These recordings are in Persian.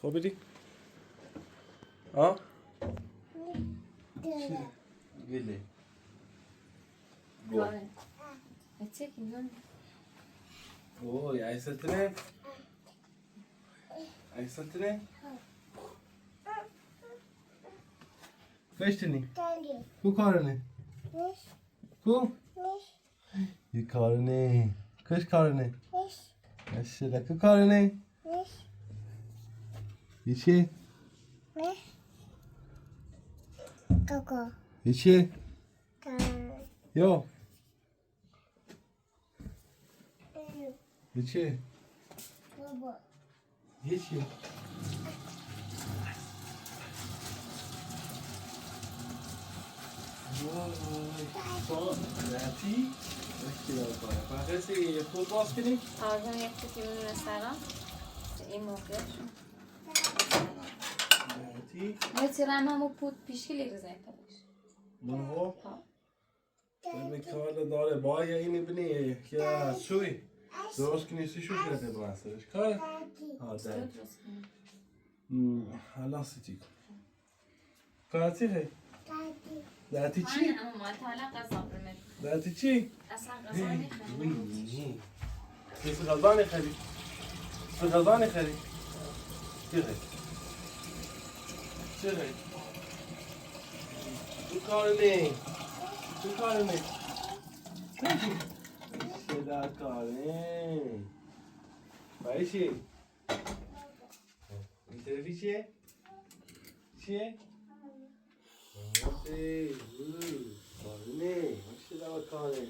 خب بدی ها گله گو اوه عايز تنام عايز تنام فايش تني کو کارنه کو یه کارنه کش کارنه ماشاءالله کو کارنه یچی یچی یا یچی یچی Zati, اشتی دار کنه فقط یه خود باز کنیم آرزم یک کسی میمونه سلام این موقع شون Zati باید سرم همو پود پیشکی ریزه کدش منو ببین داره با یا اینی بینی که شوی درست کنی شو کرده بلنسرش کار ها داری حالا سیتی کارتی خیلی داتی چی؟ اما ما حالا قصاب رمید داتی چی؟ اصلا قصاب نخیلی کسی غذا نخری؟ تو غذا نخری؟ چی خیلی؟ چی خیلی؟ تو کار نی؟ تو کار نی؟ چه در کار نی؟ بایشی؟ این طرفی چیه؟ چیه؟ آمده کارنه ماشته دوا کاره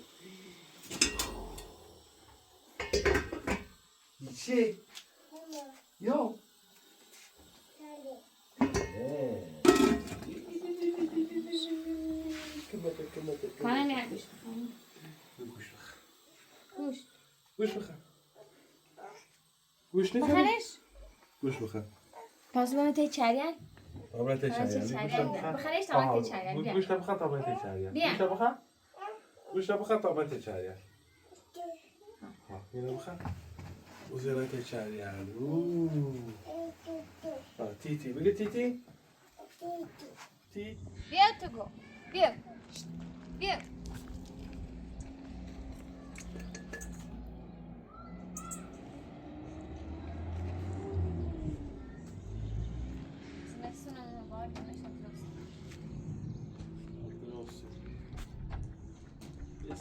چی؟ یا کانه نه گوشت گوشت گوش بخور گوش نخوری؟ بخرش؟ گوش بخور پس باید تی چریل؟ تابلت چریل بخرش تابلت چریل بیا گوشت بخور تابلت چریل بیا گوشت بخور گوشت بخور تابلت چریل ها اینو بخور وزارت چریل تیتی بگه تیتی تی بیا تو گو بیا بیا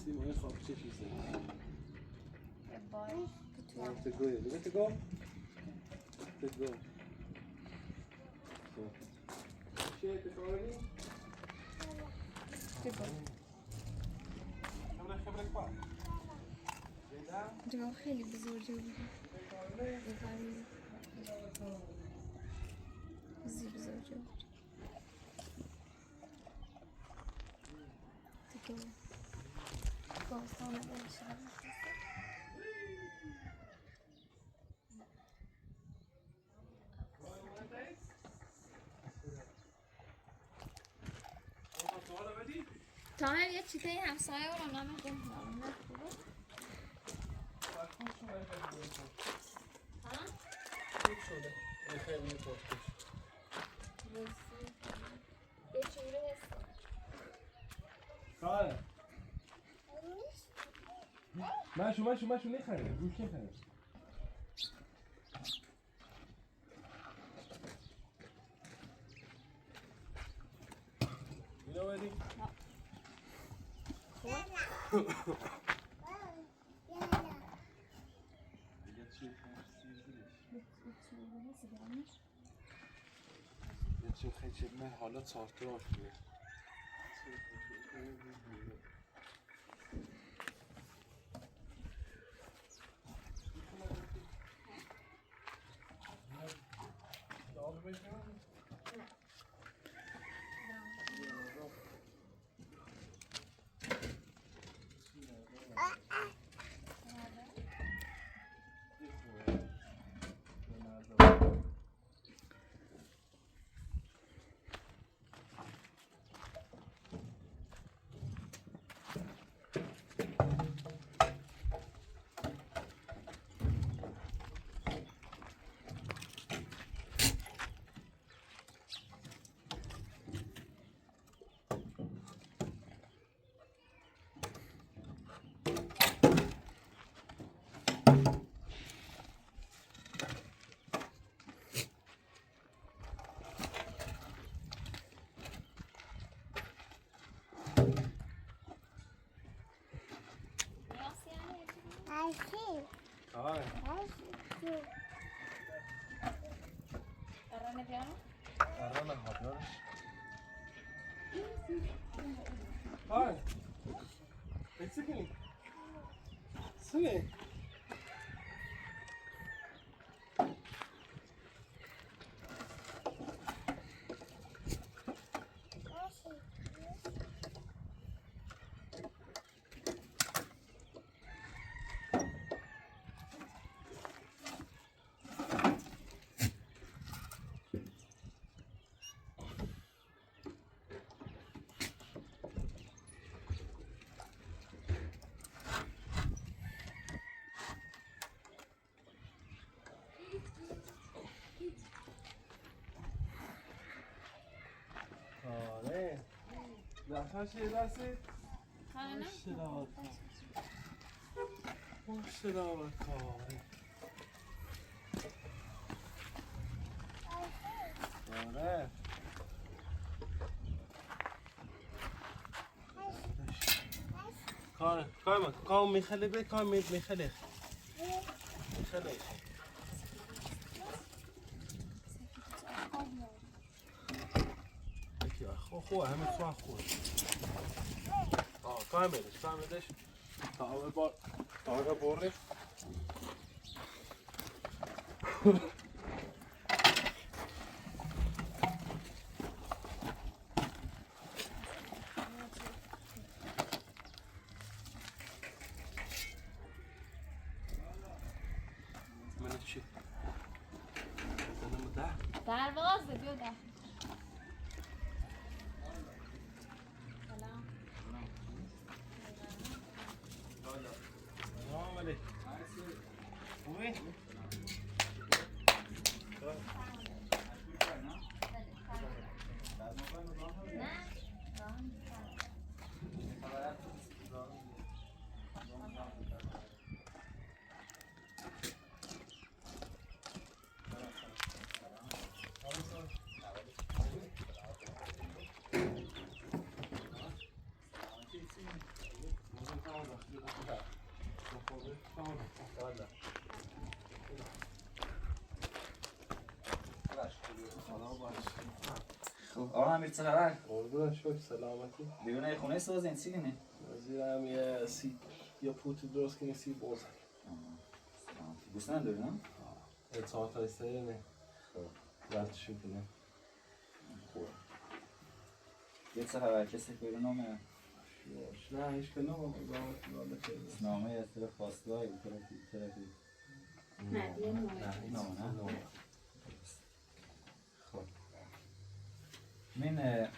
سیمای خواب چه چیزه بای تگویه بگه تگو تگو چیه تکارنی؟ خبره کوا جواب خیلی بزرگه بود بزرگه بود دیگه باستانه باشم تاهر یه چیزایی همسایه رو نمیده کاره مشو نخره گوش نخره اینو بدی؟ چه خیلی چه من حالا تارتراش میه آرانه بیارم؟ آرانه ها بیارش های بکسی کنی سنه آره لحظه رسید آره مشتلاوت آره کام میخله به کام میخله خواه همه خواه کاملش تا آقا بره من چی؟ دروازه بیا در سلام سلام علیکم خوبی؟ آقا امیر چه خبر؟ قربونت شکر سلامتی بیرون خونه سازین چی کنی؟ وزیرم یه پوت درست کنی سی بوزن دوست نداری نه؟ اطاعت های سری نه رفتشو کنه خوبه یه چه خبر کسی بیرون نامه؟ نه هیچ که نامه نامه از طرف خواستگاهی بود طرفی نه دیگه نامه خب من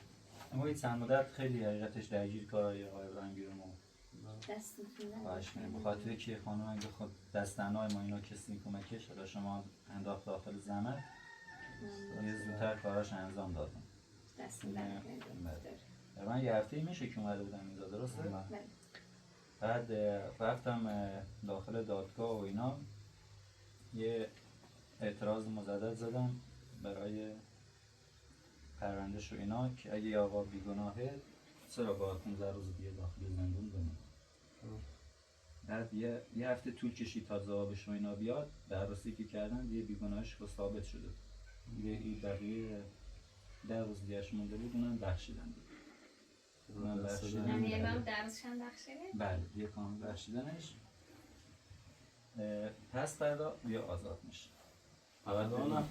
ما چند مدت خیلی حقیقتش درگیر کارهای آقای ابراهیمگیرم و باش کنیم بخاطر که خانم اگه خود دستنهای ما اینا کسی کمکش حالا شما انداخت داخل زحمت یه زودتر کاراش انجام دادم من یه هفته میشه که اومده بودم اینجا درسته؟ بعد رفتم داخل دادگاه و اینا یه اعتراض مجدد زدم برای پروندهش و اینا که اگه آقا بیگناهه چرا باید 15 روز دیگه داخل زندون بمونه. بعد یه هفته طول کشید تا ځوابش و اینا بیاد بررسی که کردن دیگه بیگناهش رو ثابت شده دیگه بقیه 10 روز دیگهش مونده بود اونم بخشیدن دیگه اونم بخشیدن یعنی امام درسش هم بخشیده؟ بله دیگه کامل بخشیدنش پس فردا بیا آزاد میشه فردا نه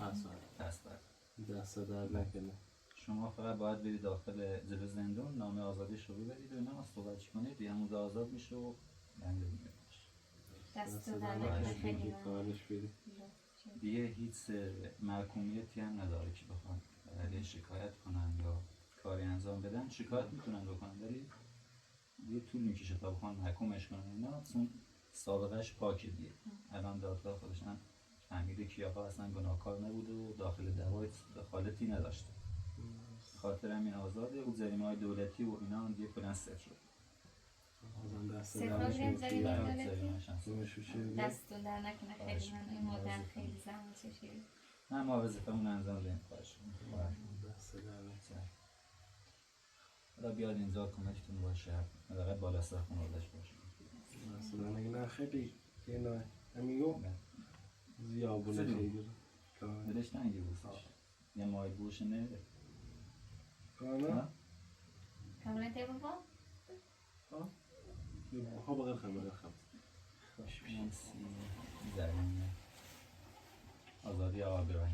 پس فردا دست در نکنه شما فقط باید برید داخل جلو زندون نامه آزادیش رو ببرید و اینا صحبت کنید یه همون آزاد میشه و بنده میادش دست در نکنه خیلی دیگه هیچ محکومیتی هم نداره که بخوان علیه شکایت کنن یا کاری انجام بدن شکایت میتونن بکنن ولی دیگه طول میکشه تا بخوان محکومش کنن اینا چون سابقهش پاکه دیگه الان دادگاه خودش هم فهمیده که آقا اصلا گناهکار نبوده و داخل دعوای دخالتی نداشته خاطر همین آزاده و جریمه‌های دولتی و اینا هم دیگه کلاً صفر شد سفر جریمه دولتی دستون در نکنه خیلی من این مدت خیلی زحمت کشیدم من معاوضتمون انجام دهیم خواهش حالا بیاد اینجا کمکتون باشه حداقل بالا سر خانواده‌اش باشه مثلا اگه نه خیلی نه امیگو زیابونه خیلی دلش ننگی بودش یه مای بوش نه کانا كاملة تبغى؟ ها بغیر خم شانسی زرینه آزادی آقا برای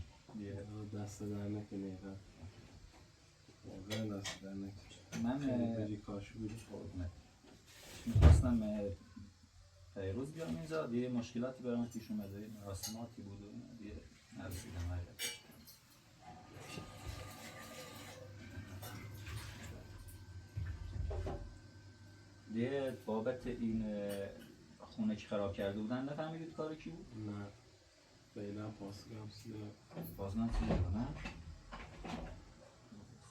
دست در نکنی واقعا دست در نکنی من بری کاشو بری میخواستم پیروز بیام اینجا دیگه مشکلاتی برام پیش اومده مراسماتی بود و دیگه نرسیدم حقیقتش دیگه بابت این خونه که خراب کرده بودن نفهمیدید کار کی بود؟ نه فعلا پاسگام سیده بازم چیزی نه؟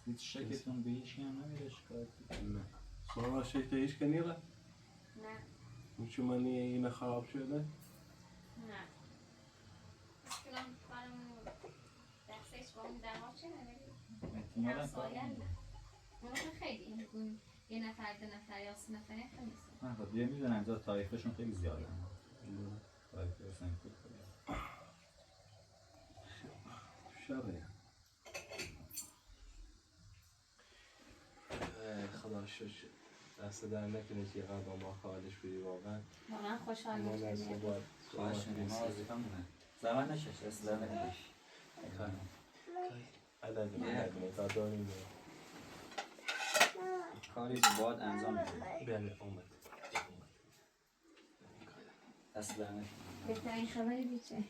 هیچ شکتون به هیچی هم نمیره شکایتی؟ نه سوال شکت هیچ که نیره؟ نه میچومنی این خراب شده؟ نه اسکلام خانم دستش با اون دماغ چه نمیدی؟ احتمالا کار همسایه نه اونو که خیلی این یه نفر دو نفر یا سه نفره خیلی نیست من خب دیگه میدونم اینجا تاریخشون خیلی زیاده تاریخشون خیلی شره خدا شد دست در نکنه که قبل با ما خواهدش بودی واقعا واقعا خوشحال ما میشم نزد باید خواهش می‌کنم ما وظیفه‌مونه زمان نشش اصلا نکنش عدد تا داریم کاری که باید انجام بدیم بیانه اومد دست در نکنم بهترین خبری بیچه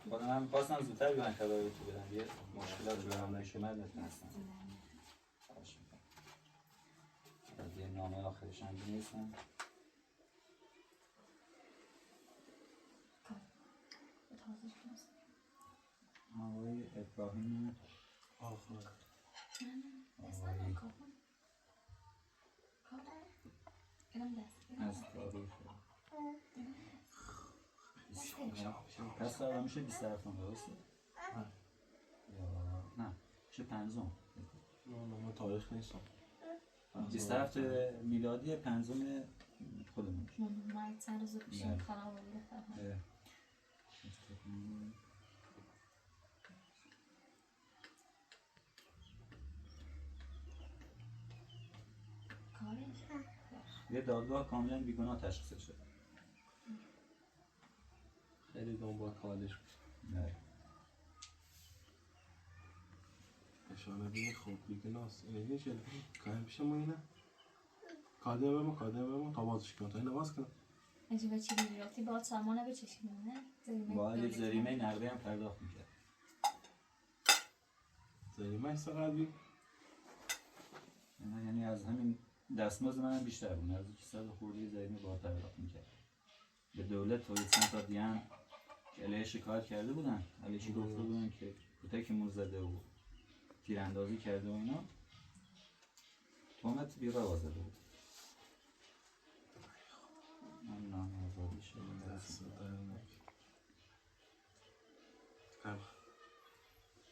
خودم هم خواستم زودتر بیان خبری تو بدم یه مشکلات برام نشومد نتونستم خواهش می‌کنم از یه نامه آخرش هم بنویسم آقای ابراهیم آخر آقای از تاریخ پس فردا میشه 27 درسته؟ یا نه میشه 5 نه من تاریخ نیستم 27 میلادی 5 خودمون من چند روز پیش این کارا رو گرفتم یه دادگاه کاملا بیگناه تشخیص شد خیلی دنبال کالش بود نه اشاره بینی خوب بیگناست اینه دیگه چه کاری پیش ما اینه کاده بمون تا بازش کن تا اینه باز کن عجیبه چی بیرافتی باید سامانه بچشیم نه؟ باید یه جریمه نقدی هم پرداخت میکرد جریمه ایسا قلبی یعنی از همین دستمزد من بیشتر بود از 200 خورده جریمه باید پرداخت میکرد به دولت و چند تا دیگه هم که علیه شکایت کرده بودن علیه گفته بودن که کتکمون زده و تیراندازی کرده و اینا تهمت بی‌روا زده بود من نام آزادی شده دست در نکنی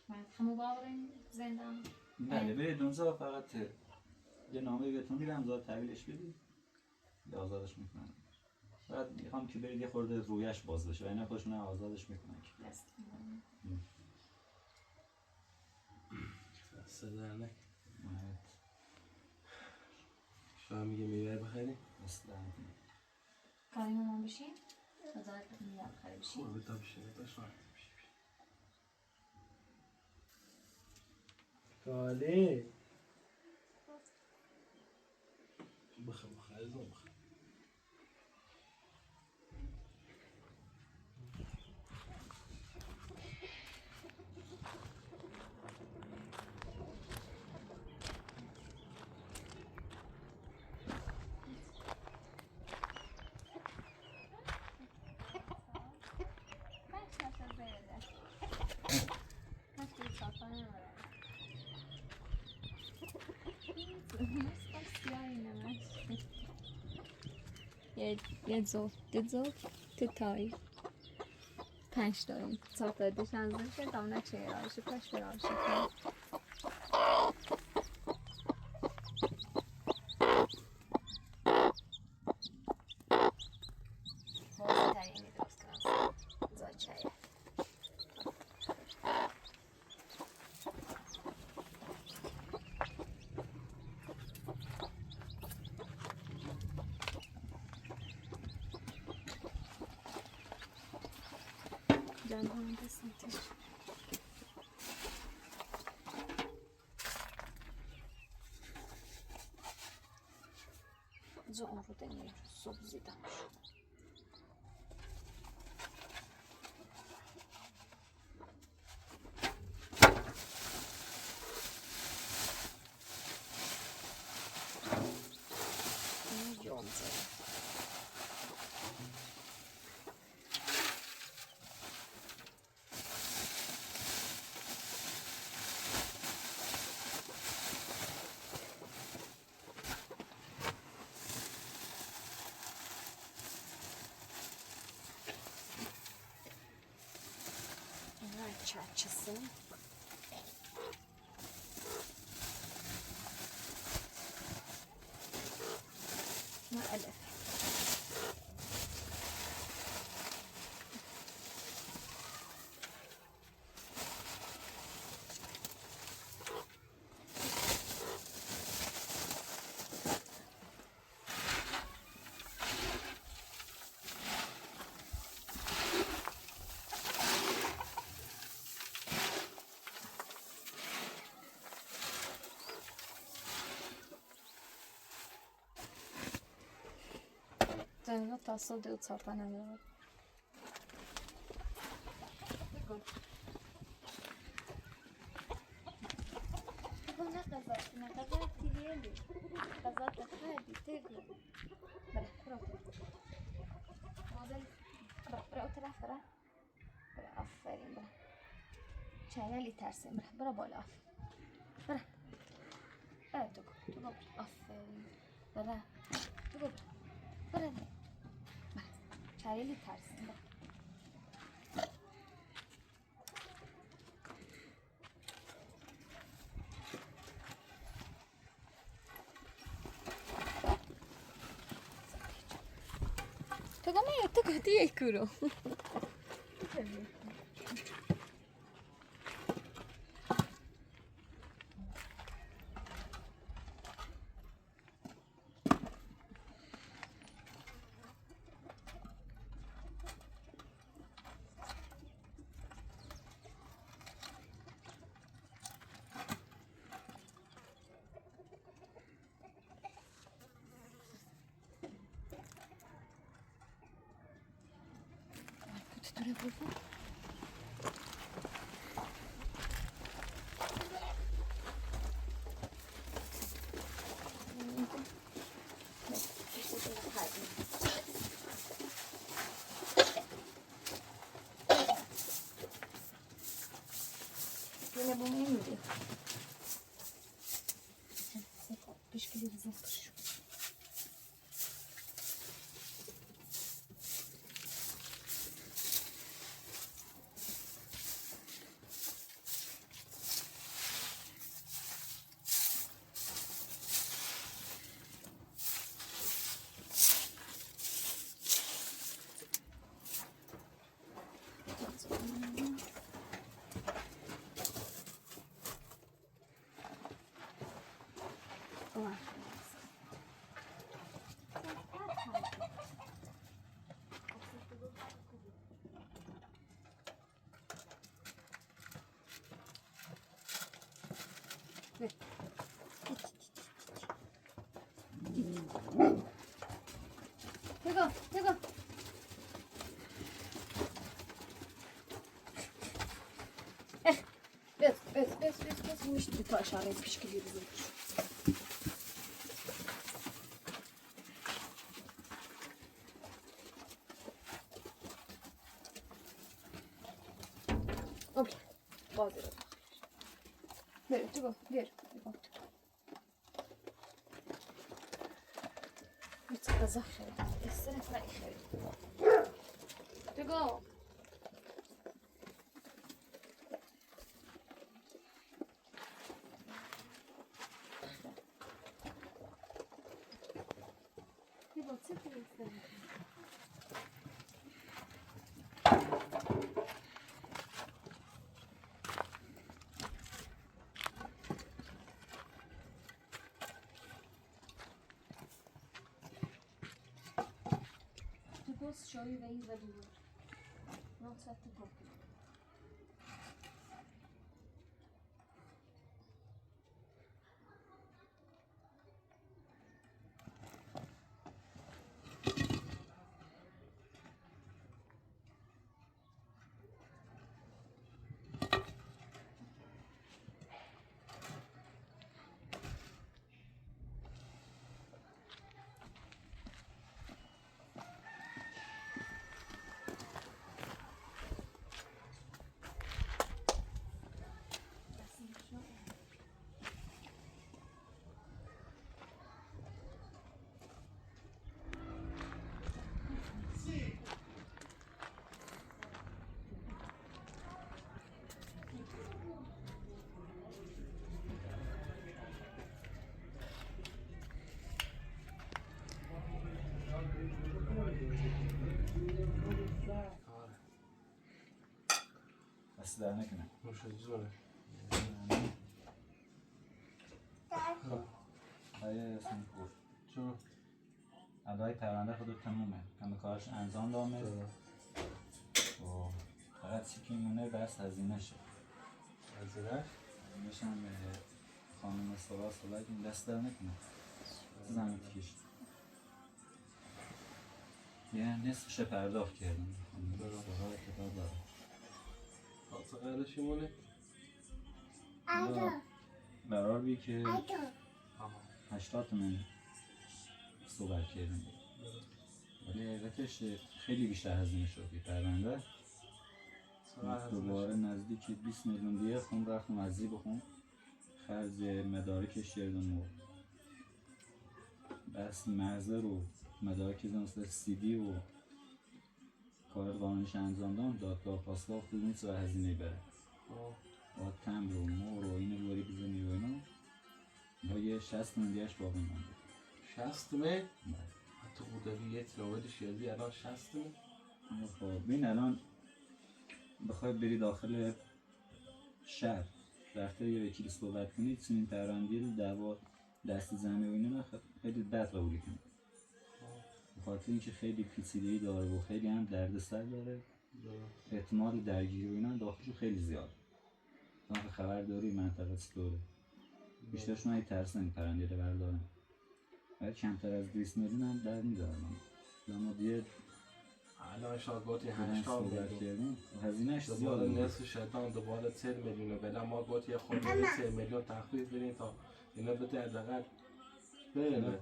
من همون باورین زندان بله برید اونجا فقط یه نامه بهتون میدم زاد تحویلش بدید یا آزادش میکنن فقط میخوام که برید یه خورده رویش باز بشه و اینا خودشون آزادش میکنن دست در نکنی شما میگه میوه بخری؟ کاری مامان بشین؟ نظارت میوه بخری بشین؟ خوبه تا بشین تا شما کالی بخیر از اون بخیر یه زوف تو تایی 5 داریم صافدش انزشه دامنه چه راشه پشت راشه چند هم بسنتش جو اون رو دنیر صبح زیدم çerçesi. Maalesef. Tengo tazo de uzapanador. نه غذا تیلیلی غذا تخدی تگو برا مادر برا طرف برا آفرین برا چایلی ترسیم برا بالا برا تو برا آفرین برا تو برا چایلی ترسیم برا Te cotilla oscuro. Dure burada. Yine bunu yemiyor. Pişkili bizim pişiyor. Tego. Bez. Myśli to aşağıya pişkili bizim. Okey. Bazı. Böyle, tego, diğer. Zawsze. Jest refresh. Tego. Tego, co ty jesteś? Show you where he's ready. Not set to talk. دست در نکنه. نوش جونه. آیا اسم بود چون ادای پرونده خود تمومه، همه کارش انجام دامه و فقط چی که میمونه بس هزینه شد. هزینه‌اش میشم خانم صلاح این دست در نکنه زمین کشت یه نصفش پرداخت کردم. خانم صلاح کتاب داره تا قدرش میمونه؟ قرار بی که 80 تومن صحبت کردیم ولی حقیقتش خیلی بیشتر هزینه شد که پرونده دوباره نزدیک 20 میلیون دیگه خون رفتم ازی بخون خرج مدارکش کردم و بس محضر و مدارک مثل CD و کار قانونیش انجام دادم دادگاه پاسگاه خود نیست و هزینه بره باید تمبر و مور و اینو باری بزنی و اینا با یه 60 تومن دیگهش باقی مونده. 60 تومن؟ حتی قدویت راودش یادی الان 60 تومن؟ خب ببین الان بخوای بری داخل شهر رفته یه وکیل صحبت کنی چنین پرونده دعوا دست زمین و اینا خیلی بد قبول کنی به خاطر اینکه خیلی پیچیدگی داره و خیلی هم دردسر داره احتمال درگیری و اینا داخلش خیلی زیاد تو هم خبر داری منطقه چطوره بیشترشون هایی ترسن پرنده رو بردارن باید کمتر از 20 میلیون هم در میدارن اما دیگه الان شاگاتی هم 80 صحبت میلیون کردیم هزینهش دوباره زیاده نصف شیطان دوباره 40 میلیونه بلا ما گفت یه خود 3 میلیون تخفیف بدین تا اینا بده حداقل بره.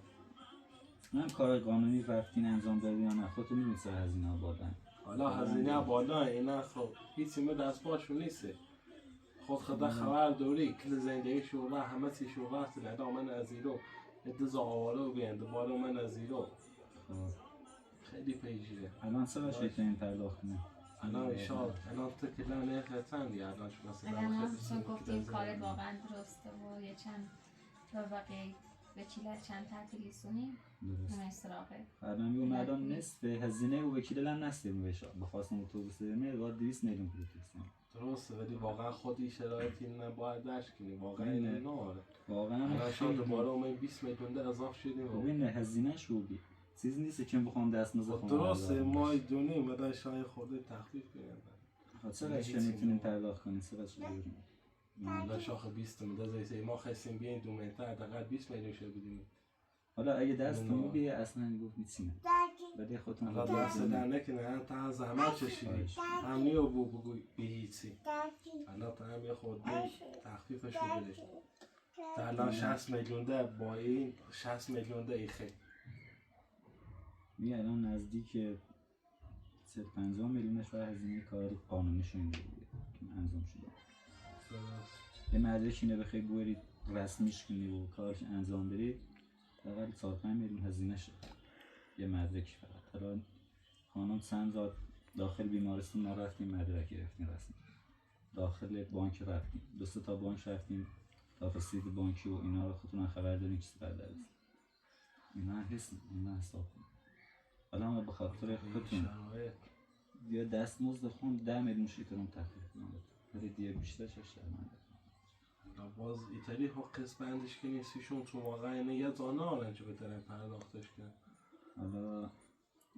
من کار قانونی رفتین انجام دادی یا نه خودتون میدونی سر هزینه ها بادن حالا هزینه بالا اینا خب هیچی من دست پاشون نیسته خدا خبر داری کل زندگی شما همه چی شما هست ندا من از ایرو ادز آواره و بیند دوباره من از ایرو خیلی پیجیه الان چقدر شیطانی پرداخت کنه الان ایشال الان تو که نه خیلی دیگه الان شما الان چون گفتیم کارت واقعا درسته و یه چند تا بقیه وکیلت چند تعطیلی سونیم درست همه سراغه الان میگم الان نصف هزینه و وکیل هم نستیم بشه بخواستم اتوبوس بریم باید 200 میلیون پول بگیرم درسته ولی واقعا خودی شرایطی نباید داشت کنی واقعا این ناره واقعا الان شما دوباره اومد 20 میلیون ده اضافه شدیم ببین هزینه‌ش خوبی چیزی نیست که بخوام دست نزا درسته ما دونیم مدن شای خورده تخفیف کنیم چقدر میتونیم پرداخت کنیم چقدر شدیم حالا شاخ 20 مده زیسه ما خواستیم بیاین دو متر حداقل 20 میلیون شه بدیم حالا اگه دست میگی اصلا گفت نیستیم ولی خودتون حالا دست در نکنه هم تا زحمت چشیدی هم نیو بگو به هیچی حالا تا هم یه خود تخفیفش رو بده تا الان 60 میلیون ده با این 60 میلیون ده ایخه می الان نزدیک 50 میلیونش برای هزینه کار قانونیش این دیگه انجام شده یه مدرک اینه بخوای بوری رسمیش کنی و کارش انجام بدی تقریبا 4-5 میلیون هزینه شد یه مدرک فقط الان خانم چند جا داخل بیمارستان ما رفتیم مدرک گرفتیم رسمی داخل بانک رفتیم 2 تا بانک رفتیم تا رسید بانکی و اینا رو خودتون خبر دارین چی قدر است اینا حساب کنید حالا ما به خاطر خودتون بیا دست مزد خون 10 میلیون شیطان تخفیف کنید ولی دیگه بیشترش شرمنده باز ایتالی ها قسم بندش که نیستیشون تو واقعا اینه یه زانه آلن چه بهترین پرداختش کن حالا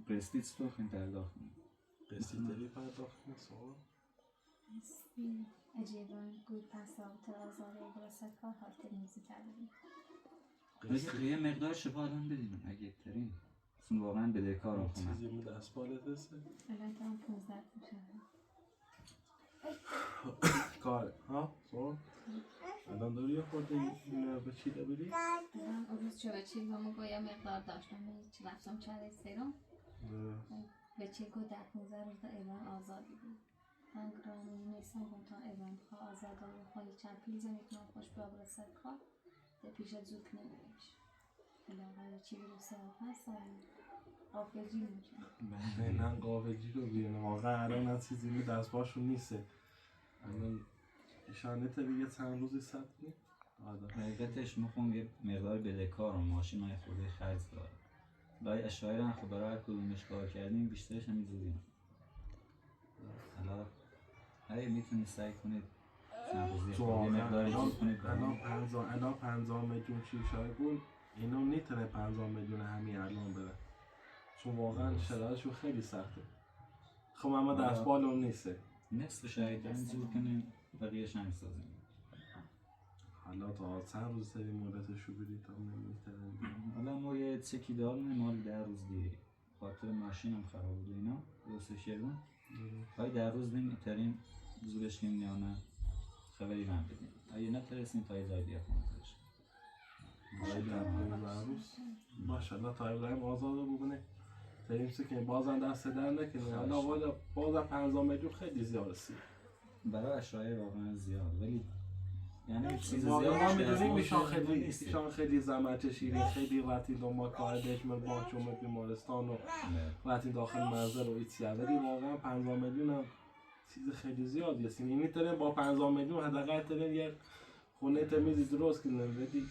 قسطی چطور خیلی پرداخت کنید؟ قسط ایتالی پرداخت کن سوال عجیبا گوی پسا و ترازاره برسه کار حال تنیزی کردیم اگه یه مقدار شبه آدم بدیم اگه ترین اصلا واقعا بده کار رو خونم چیزی مود اسپالت هسته؟ الان تا هم 15 میشه کاره ها؟ سوال؟ الان داری یه خورده این به چی ده بری؟ الان روز چه به چی همون با یه مقدار داشتم چه رفتم چه سیرم به چی گو 10-15 روز ایوان آزادی بود من گرانی نیستم که تا ایوان خواه آزاده و خواهی چند پیلزه میتونم خوش بابر سر کار ده پیش زود نمیش علاقه چی رو سرات هست قافجی میشه نه قافجی رو بیرونه واقعا الان از چیزی می دست باشون نیسته الان شانت دیگه چند روزی ست نی؟ حقیقتش میخوام یه مقدار بدهکار و ماشین های خورده خرج داره برای اشایر هم خب برای هر کدومش کار کردیم بیشترش هم میزدیم حالا اگه میتونید سعی کنید چند روزی تو خود یه مقداری الان جور کنید الان 50 میلیون شیشه بود اینا میتونه 50 میلیون همین الان بره چون واقعا شرایطشون خیلی سخته خب اما دست بالون نیسته نصف شهیدان جور کنیم بقیه شنگ سازیم حالا تا چند روز سری مدتشو بدید تا نمیتونه حالا ما یه چکی داریم مال 10 روز دیگه خاطر ماشینم خراب بود اینا درستش کردم های 10 روز نمیتونیم زورش کنیم یا نه خبری من بدیم اگه نترسیم تا یه جای دیگه خونه روز ماشاءالله تا ابراهیم آزاد ببینه تریمسی که بازم دست در نکنه حالا والا بازم 50 میلیون خیلی زیاده سی برای اشرای واقعا زیاد ولی یعنی چیز واقعا ما زیاد میدونیم ایشان خیلی زحمت کشیده خیلی وقتی دنبال کار دشمن باچوم بیمارستان و وقتی داخل منزل و ایتسی ولی واقعا 50 میلیون هم چیز خیلی زیادیه یعنی میتونه با 50 میلیون حداقل ترین یه خونه تمیزی درست کنن بدی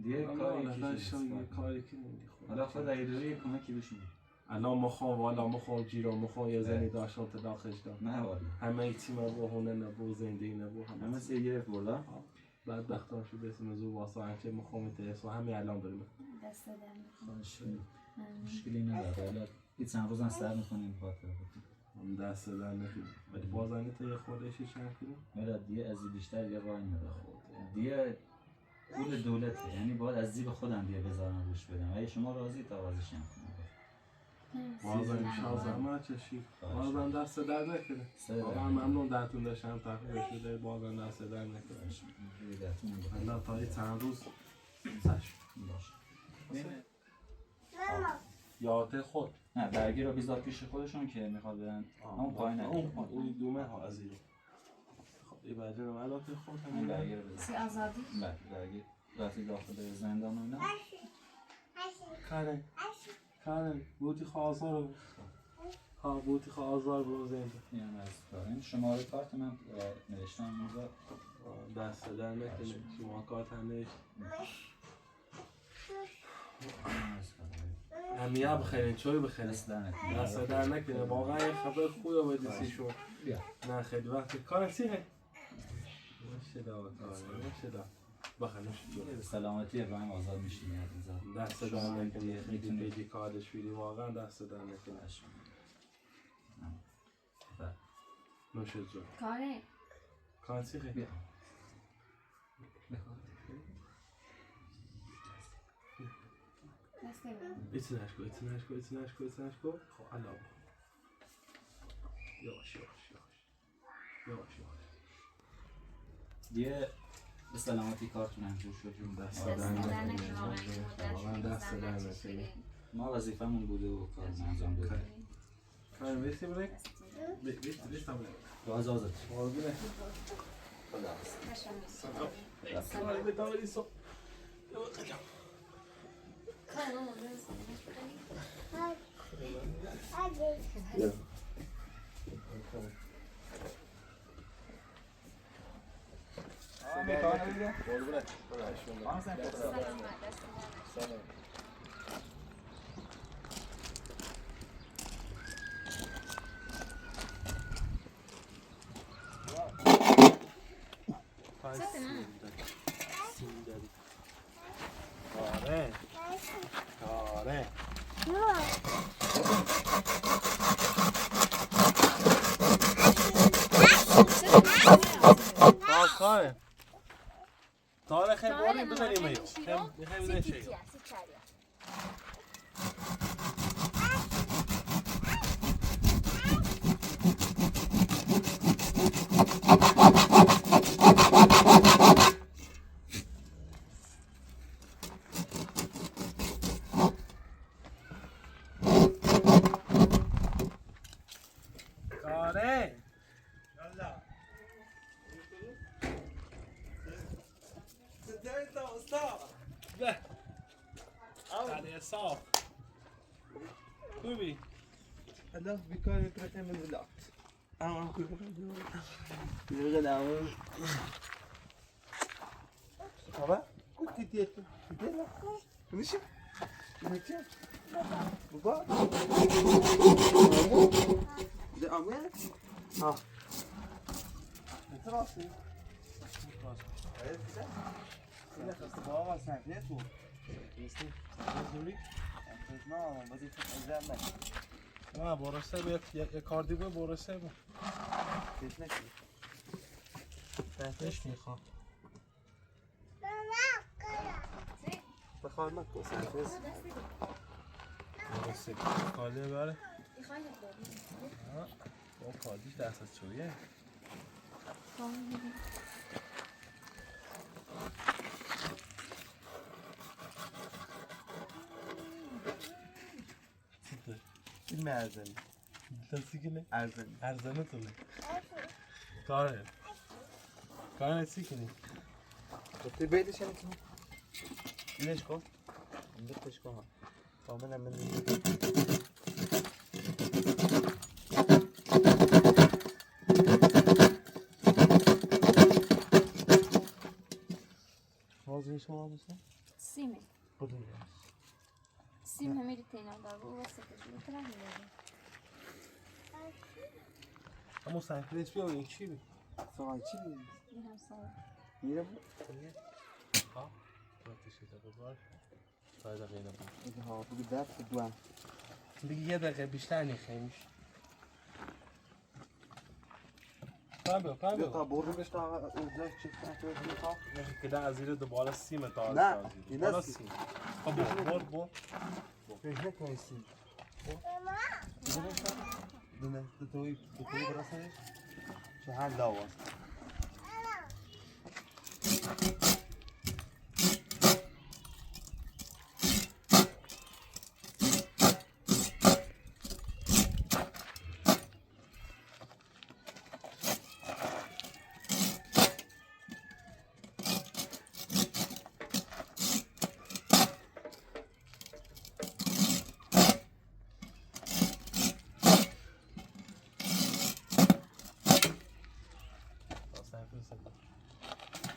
دیگه کاری که نمیدی حالا خود اگه دوری یه کمکی بشون الان مخوام والا مخوام جیرو مخوام یه زنی داشتم تا داخلش دارم نه والا همه تیم با هونه نبو زندگی نبو همه سه گرفت بالا بعد بختان شو بسیم از او واسه همچه مخوام ترس و همه الان داریم دست دادم مشکلی نداره حالا این چند روز هم سر میکنیم خاطر هم دست در نکنیم ولی بازنی تا یه خودشی چند کنیم ولی دیگه از این بیشتر یه راه نداره دیگه پول دولته یعنی باید از جیب خودم دیگه بذارم روش بدم اگه شما راضی تا بازش هم کنم بازم زحمت کشید بازم دست در نکنه واقعا ممنون درتون داشتم تحقیق شده بازم دست در نکنه الله تا یه چند روز سش یاده خود نه برگی رو بیزار پیش خودشون که میخواد برن اون پایین اون دومه ها از این خب این برگی رو علاقه خود همین برگی رو بزن سی آزادی برگی رفتی داخل زندان و اینا کارن بودی خواه رو بودی خواه آزار برو زنده این هم از کارین شماره کارت من نوشتم اینجا دست در نکنه شما کارت هم نوشت همیه بخیرین چوی بخیرین دست در نکنه واقعا یه خبر خوبه باید سیشون نه خیلی وقتی کار سیه ماشده بخیرش سلامتی ابراهیم آزاد میشینی دست در نکنه میتونی بیدی کارش بیدی واقعا دست در نکنه نوشد جون کار سیه ایتنش کو خب الان یواش دیگه به سلامتی کارتون انجور شد جون دست در نکنه ما وظیفمون بوده و کار انجام دادیم کار بیستی بره؟ بیستی بره باز آزاد قربونه سلام بتاوری سو کاره تاره خیلی باری بزنیم ایو خیلی بزنیم چه کاره على صاف خوبي هذا بكار يتركه من الوقت انا يغلى بابا كنت تيت ماشي ماشي بابا ده امر ها راسي إذا خصت بابا سنتين تو نیستی؟ زوری؟ نه بازی خیلی نکن نه برسه یک کار دیگه برسه بود کش نکن تحتش میخوام بخواه مکن سنتین برسه کالیه بره با کالیش دست از چویه فیلم ارزنی دستی کنه؟ ارزنی ارزنه تونه کاره کاره نسی کنی تو بیدش هم تو اینش کن بکش کن کاملا من موضوع شما بسن؟ سیمه کدوم سیم همه تینا دار و واسه کشی میتونم میگم اما سنکلیش بیا این چی بی؟ سوال چی بید؟ این هم سال میرم ها؟ رفتشی تا ببار باید غیره بود بگه ها بگه درد دوام دیگه یه دقیقه بیشتر نیخیمش پا تا بیا بردمش تا اونجا چی کنم تو تا کده از زیر دوباره سیم تا نه، این بالا است. سیم خب بر فکر نکنی سیم دونه دوتایی براسنش چه هر لاواز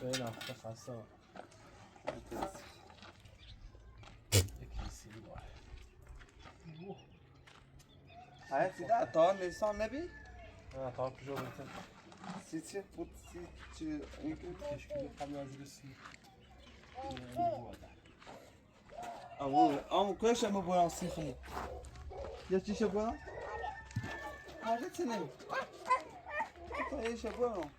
خیلی هفته خسته یکی سیری باره هاي سيدا تا نيسان نبي نه تا کجا بیتن سيتي فوت سيتي يمكن تشکیل قبل از رسی ام كويس ام بوان سيخني يا تشي بوان حاجه تنين تا ايش بوان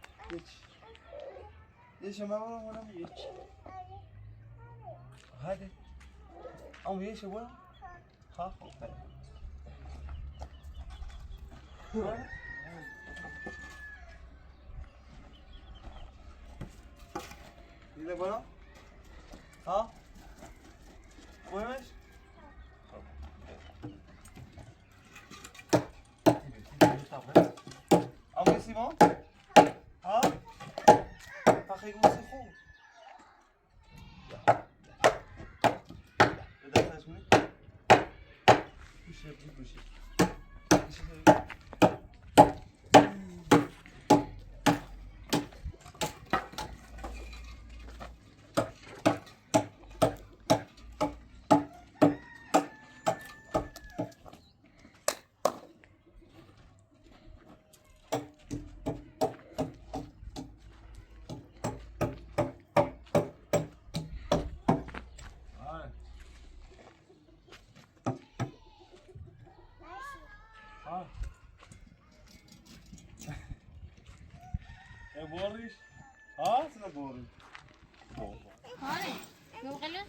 ايش ما بوان ولا ايش هذا ام ايش بوان ها إذا بنا ها وينش أم سيمون ها فخي موسي خو بدأ تسمي بوشي بوشي بوریش ها أصلا بوري هاي لو غلط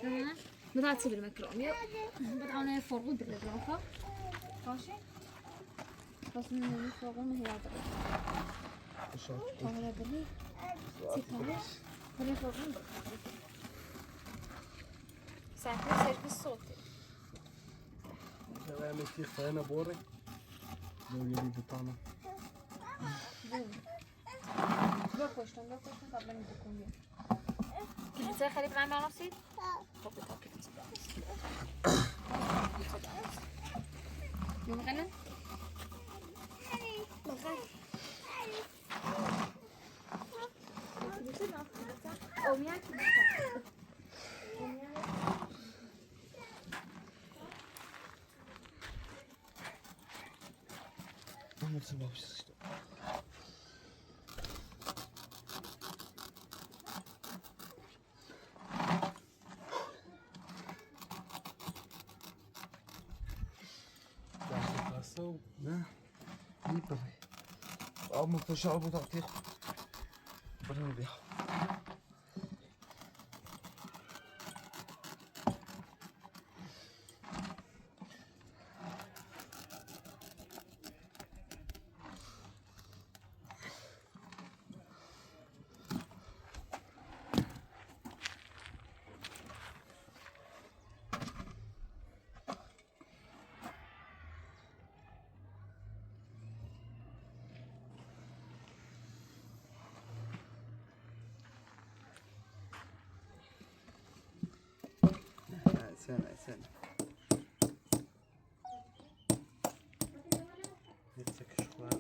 تمام بدها تصير المكرونه بدها انا فرغون بالرافه ماشي بس من الفرغون ما هي هذا هذا بلي تفهمش هذا فرغون ساعتين سيرفيس صوتي شو عمل تيخ فانا بوري لو يلي بطانة بكشتم قبل ما تكون يوم كنت تسوي خليط معي مع نفسي؟ خب بتأكد يوم غنم؟ Hepsi bakmışız işte. Ne? İyi baba. Ama paşa al buradan tek. Bırak bir. Sen. Hepsi kışıklar.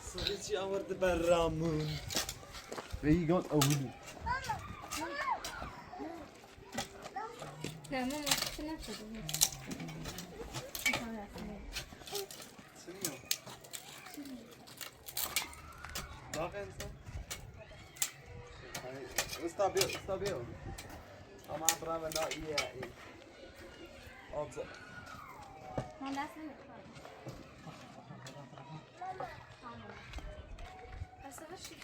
صدی چی آورده برامون ریگان اولو نه ماما چی نشده استابيو اما برام لا ايه اوبزا من دست نمیخوام اصلا چی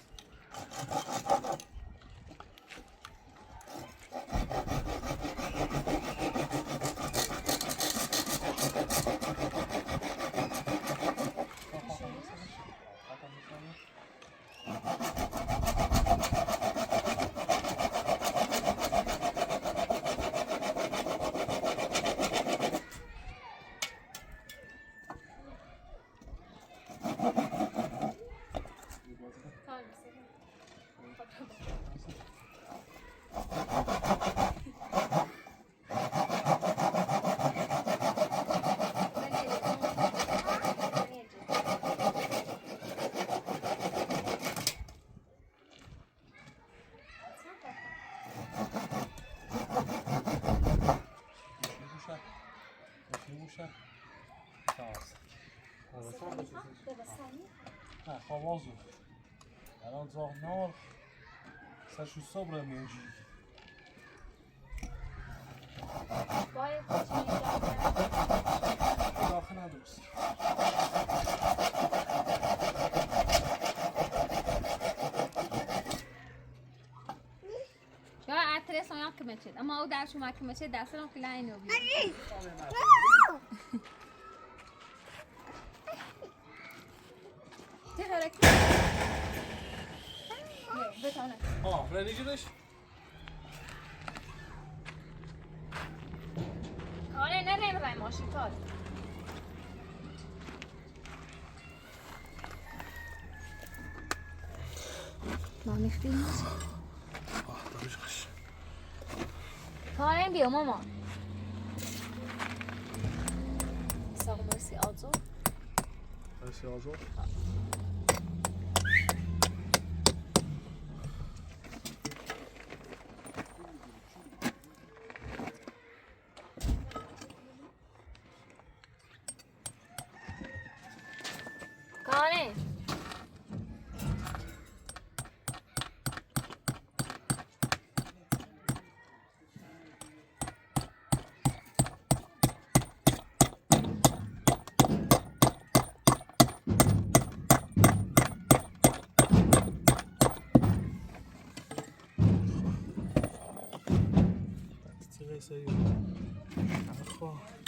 نه خوابازو الان زاغ نار سرشو صبر موجی باید چی داخل ندوست یا اترس هم که میشد اما او درشو ما که میشد دستم که لاین رو بیاد چه حرکت بتونه فرنی جدش آره نه رای ماشین کار ما میختیم دارش خش کارم بیا ماما ساق مرسی آزو مرسی آزو کاره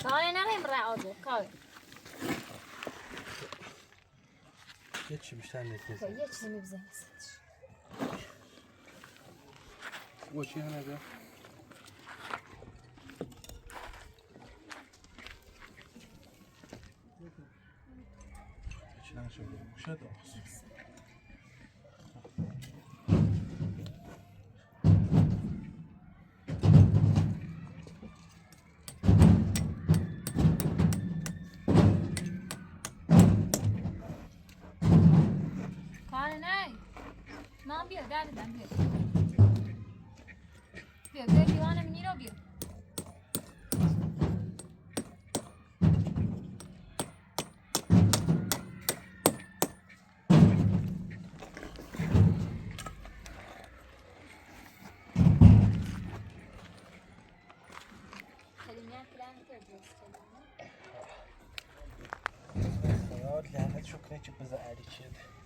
کاره نریم رای آزو کاره یه چی بیشتر نیست یه چی نمیبزنی و چی هنه بیا چی نشده موشه داخل مام بیا دادم بیا بیا دیوانه منی رو بیا لعنت شکره که بزا علی شد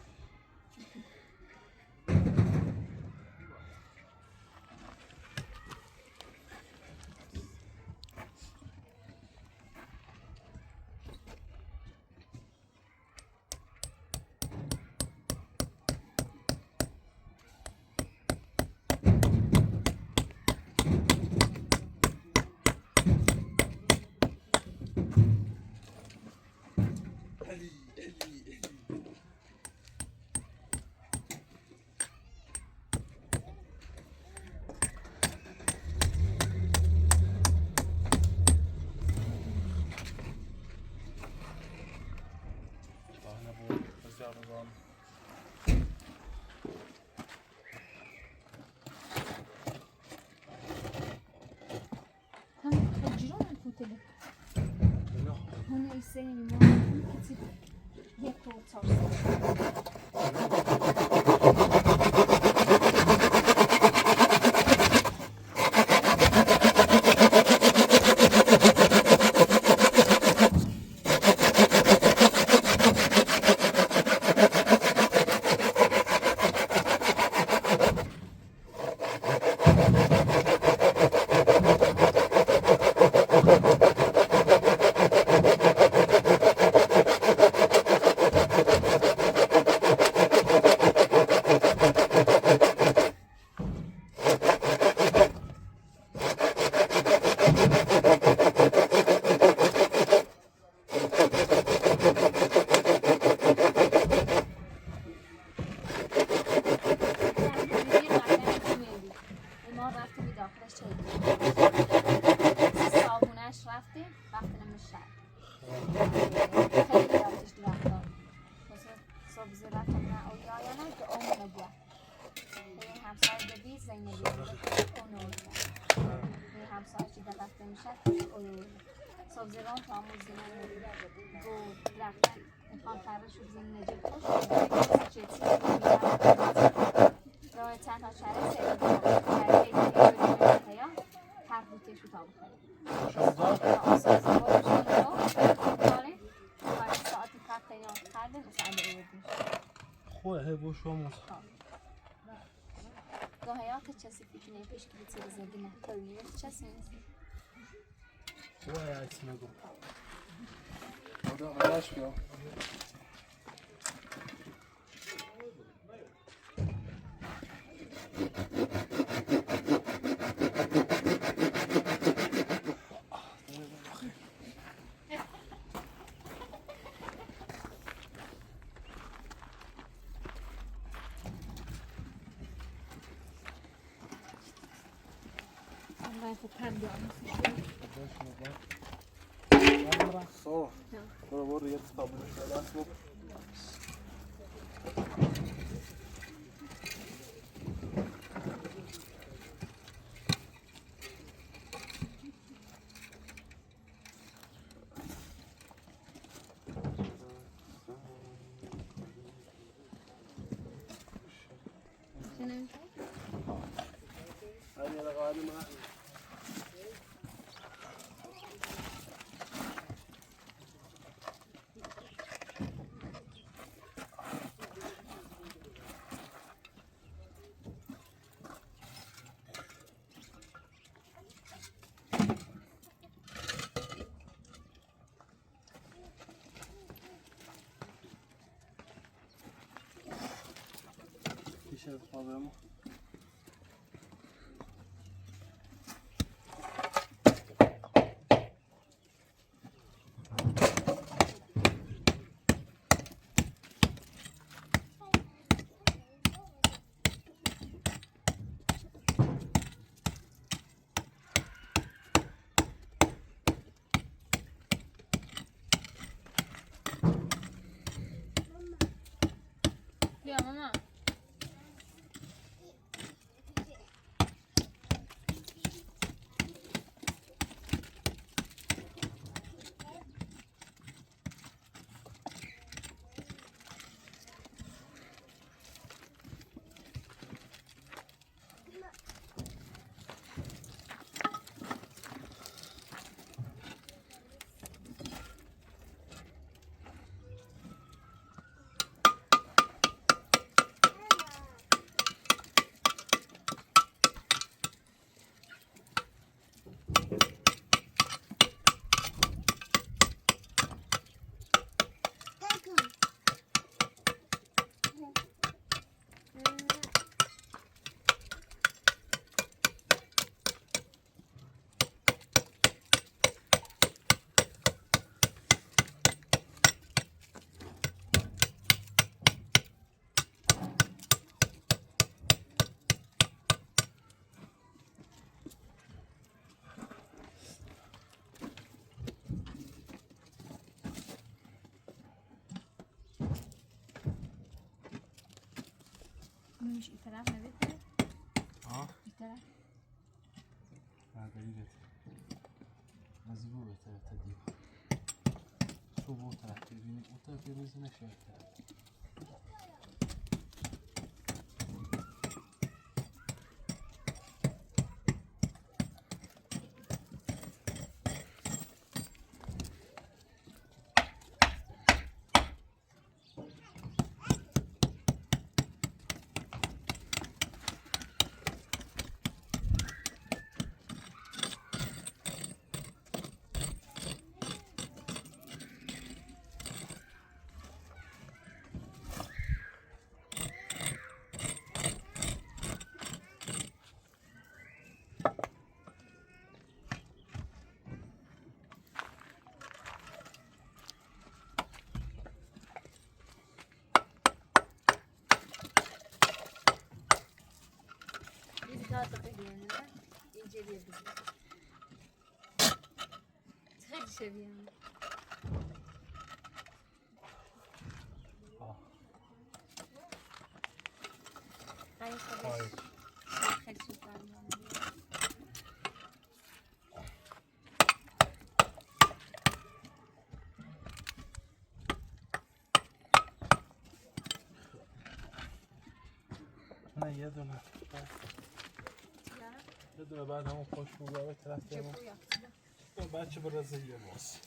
Hon är i sängen imorgon. Jag tror att ta سازران تو همون زمان گو رفتن امکان فرد شد زمین نجیب خوش چیزی راه تنها چاره سیده در یک دیگه هر بوته شو تا بخوری آسازی با بشون رو کنیم باید ساعتی کار تیان کردن و سعی بردیم خواه هی شما گاهیات کسی فکر نمی‌کنه که بیشتر زندگی نکنی کسی نیست خواه عکس نگو خدا غلاش بیا خب هم بیام صح برو یه تابلوش دست بکن Deixa eu problema. بیا ماما مش این طرف نبیده؟ این طرف؟ برداری بهتر از این رو بهتره تا دیگه تو با طرف ببینی اون طرف بریزی نشه daha da beğendim. İnceleyebiliriz. Hadi seviyorum. Hayır. Hadi sultanım. نه یه دونه بعد همون خوش بوده به طرف دیمون بچه برزه یه باز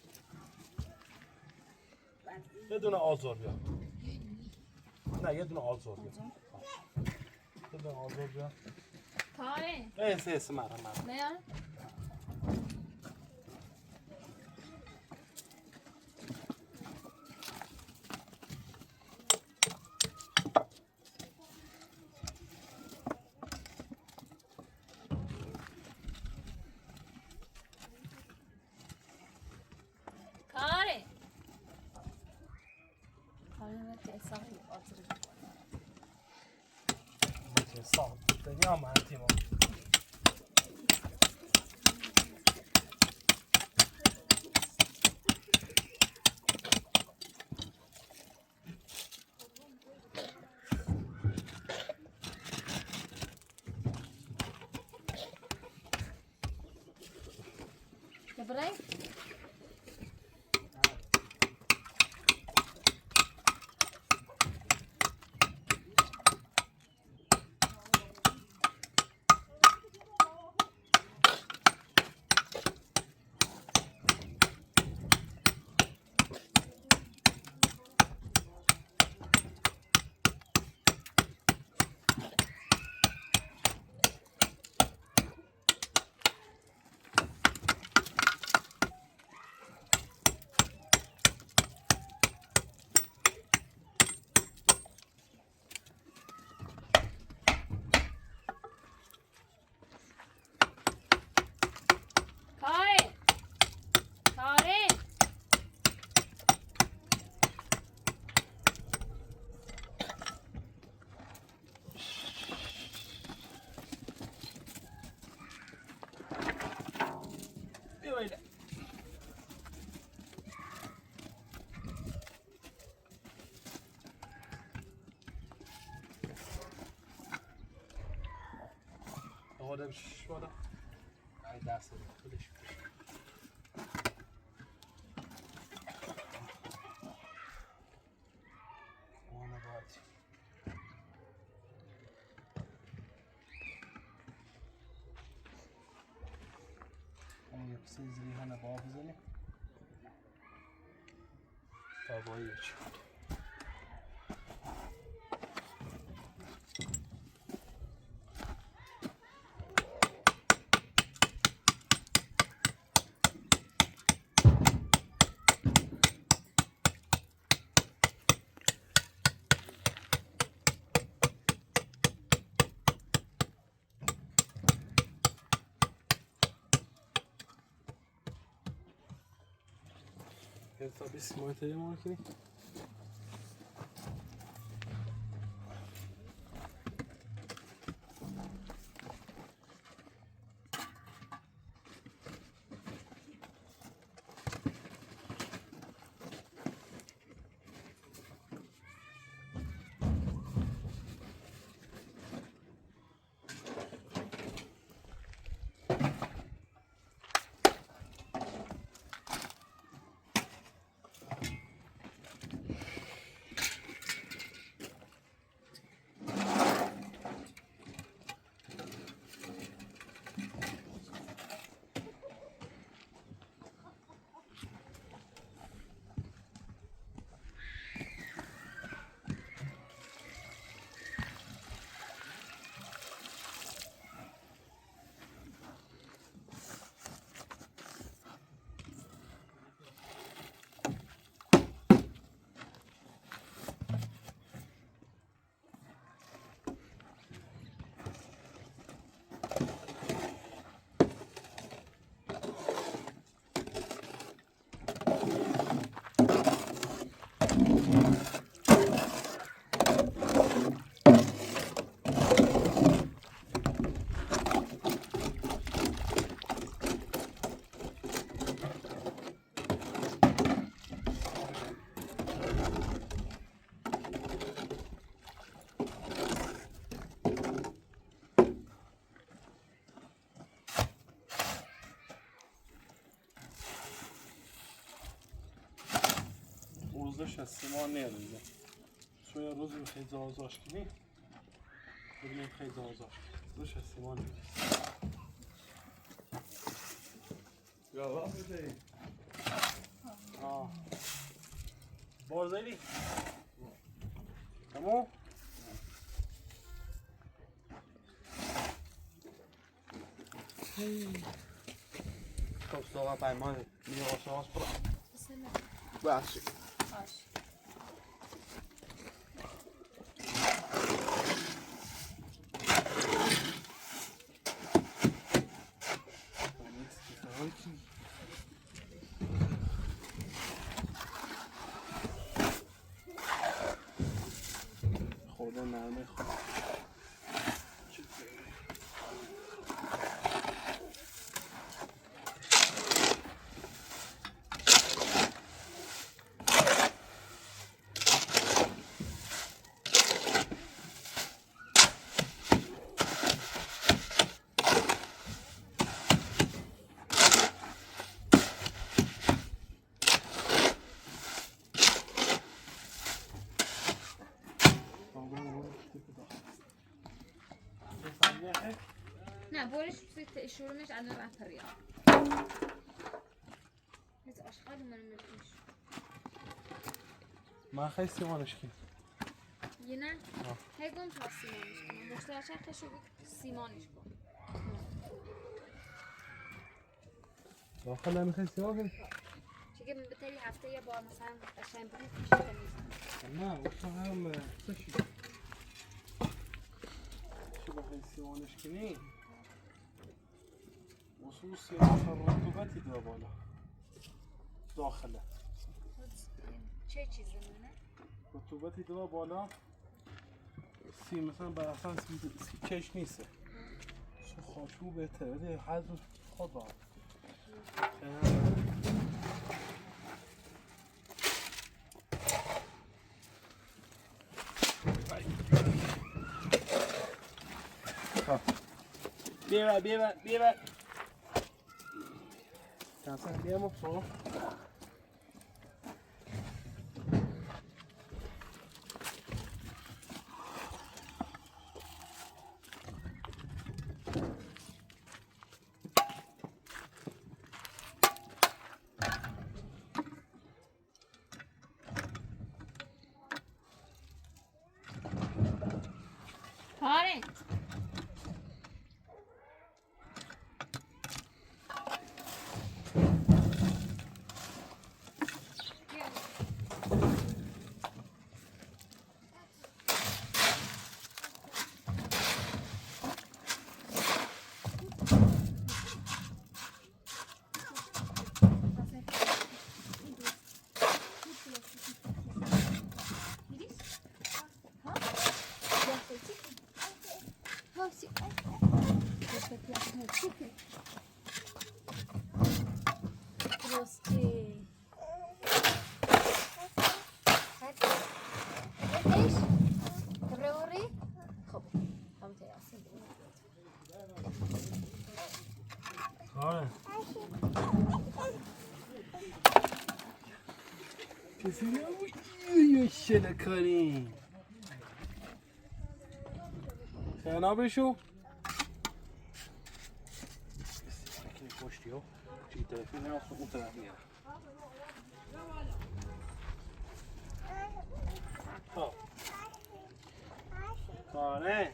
یه دونه آزار بیا نه یه دونه آزار بیا یه دونه آزار بیا Kare. ایس مرم Ne ya? Kare. Kare ve tesahül atırı. sağ ol dünya mantim o Добре? Kare. Kare. بیا بایده آقا بشش بالا ای دست رو خودش وانا باید اما یه پسه زیری هنه با بزنیم تا بایی چی Tabii simulatörü mü var? اوزش استعمال نیاریده شوی روز خیلی زازاش کنی ببینید خیلی زازاش کنی روش استعمال نیاریده Gala böceği. بارزیلی تمام خب صحبت پیمان میگه آشناس برا باشه باش. خورده نرمه خورده نه برش شروعش از نوع پریا از آشغال من میکنش من خیلی سیمانش کنم یه نه هگم تا سیمانش کنم مشتر چرخشو سیمانش کن داخل نمیخوای سیمان کنی؟ چون که بهتری هفته یه بار مثلا قشنگ بگید پیش تمیز نه اصلا هم سشی چه بخوای سیمانش کنی؟ اصول سیمان رطوبتی داره بالا داخله چه چیزی مونه؟ رطوبتی داره بالا سی مثلا بر اصلا سی کش نیسته سو خاشو بهتره ده حضر خود باید بیبر کنسن بیا مفصول آره راستی ايش تبغى اوري خب قمت يا سيدي آره کسی نبود شلکاری خیلی بشو شکلی پشتی ها چی طرفی نه اون طرف میره آره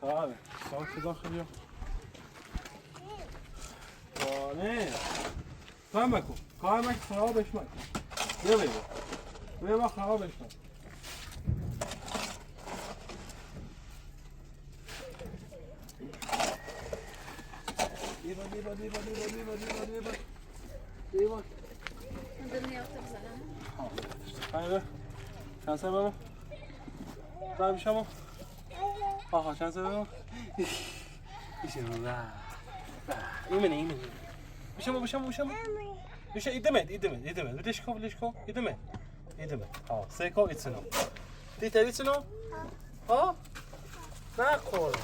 آره ساک داخل یا آره کار مکن خرابش مکن بیا خرابش مکن دیبا من یافته بزنم خیلی چند سر بابا باید بیشم آها چند سر بابا بیشم ایمنه بیشم بیشه ایدمت بدش کن ایدمت ها سیکو ایتسنو دیت ایتسنو ها نخور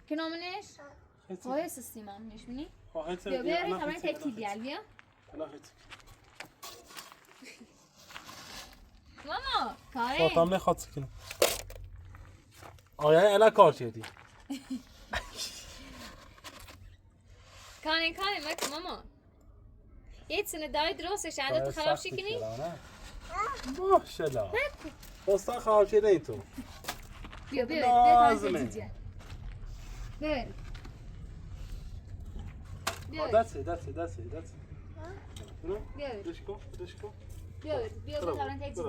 که نامنش؟ های سیستم نامنش بینی؟ خواهد بیا بیا تمرین تکی بیال بیا ماما کاره خواهد نخواد سکنه آیا الا کار کردی کانه مکه ماما یه سنه دای درستش عندت خراب شکنی؟ ماشالله دستان خراب شده ای تو بیا لازمه. بیا دسته بیا دشکو بیا تمرین تکی